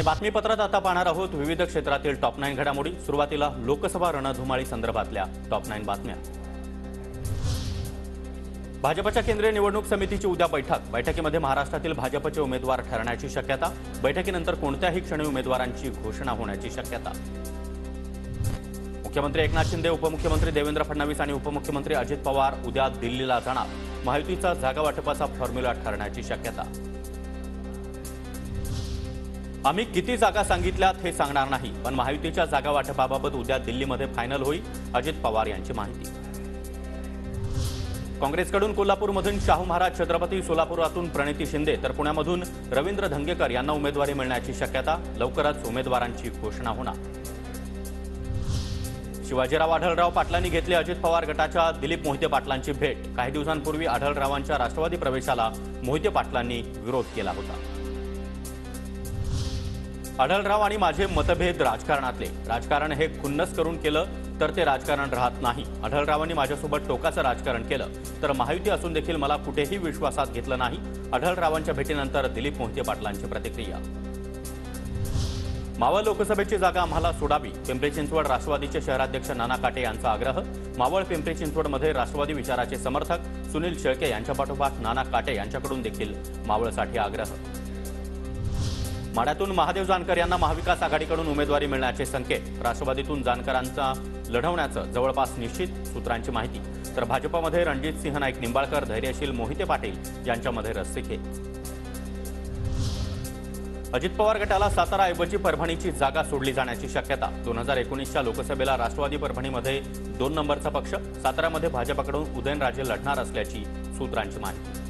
आणि बातमीपत्रात आता पाहणार आहोत विविध क्षेत्रातील टॉप 9 घडामोडी। सुरुवातीला लोकसभा रणधुमाळी संदर्भातल्या टॉप 9 बातम्या। भाजपच्या केंद्रीय निवडणूक समितीची उद्या बैठकीमध्ये महाराष्ट्रातील भाजपचे उमेदवार ठरण्याची शक्यता। बैठकीनंतर कोणत्याही क्षणी उमेदवारांची घोषणा होण्याची शक्यता। मुख्यमंत्री एकनाथ शिंदे, उपमुख्यमंत्री देवेंद्र फडणवीस आणि उपमुख्यमंत्री अजित पवार उद्या दिल्लीला जाणार। महायुतीचा जागा वाटपाचा फॉर्म्युला ठरण्याची शक्यता। आम्ही किती जागा सांगितल्यात हे सांगणार नाही, पण महायुतीच्या जागा वाटपाबाबत उद्या दिल्लीमध्ये फायनल होईल, अजित पवार यांची माहिती। काँग्रेसकडून कोल्हापूरमधून शाहू महाराज छत्रपती, सोलापुरातून प्रणिती शिंदे तर पुण्यामधून रवींद्र धंगेकर यांना उमेदवारी मिळण्याची शक्यता। लवकरच उमेदवारांची घोषणा होणार। शिवाजीराव आढळराव पाटलांनी घेतली अजित पवार गटाच्या दिलीप मोहिते पाटलांची भेट। काही दिवसांपूर्वी आढळरावांच्या राष्ट्रवादी प्रवेशाला मोहिते पाटलांनी विरोध केला होता। आढळराव आणि माझे मतभेद राजकारणातले, राजकारण हे खुन्नस करून केलं तर ते राजकारण राहत नाही। आढळरावांनी माझ्यासोबत टोकाचं राजकारण केलं तर महायुती असून देखील मला कुठेही विश्वासात घेतलं नाही। आढळरावांच्या भेटीनंतर दिलीप मोहिते पाटलांची प्रतिक्रिया। मावळ लोकसभेची जागा आम्हाला सोडावी, पिंपरी चिंचवड राष्ट्रवादीचे शहराध्यक्ष नाना काटे यांचा आग्रह। मावळ पिंपरी चिंचवडमध्ये राष्ट्रवादी विचाराचे समर्थक सुनील शेळके यांच्या पाठोपाठ नाना काटे यांच्याकडून देखील मावळसाठी आग्रह। माढ्यातून महादेव जानकर यांना महाविकास आघाडीकडून उमेदवारी मिळण्याचे संकेत। राष्ट्रवादीतून जानकरांचा लढवण्याचं जवळपास निश्चित, सूत्रांची माहिती। तर भाजपमध्ये रणजित सिंह नाईक निंबाळकर, धैर्यशील मोहिते पाटील यांच्यामध्ये रस्सीखेच। अजित पवार गटाला साताराऐवजी परभणीची जागा सोडली जाण्याची शक्यता। 2019च्या लोकसभेला राष्ट्रवादी परभणीमध्ये 2 नंबरचा पक्ष, सातारामध्ये भाजपकडून उदयनराजे लढणार असल्याची सूत्रांची माहिती।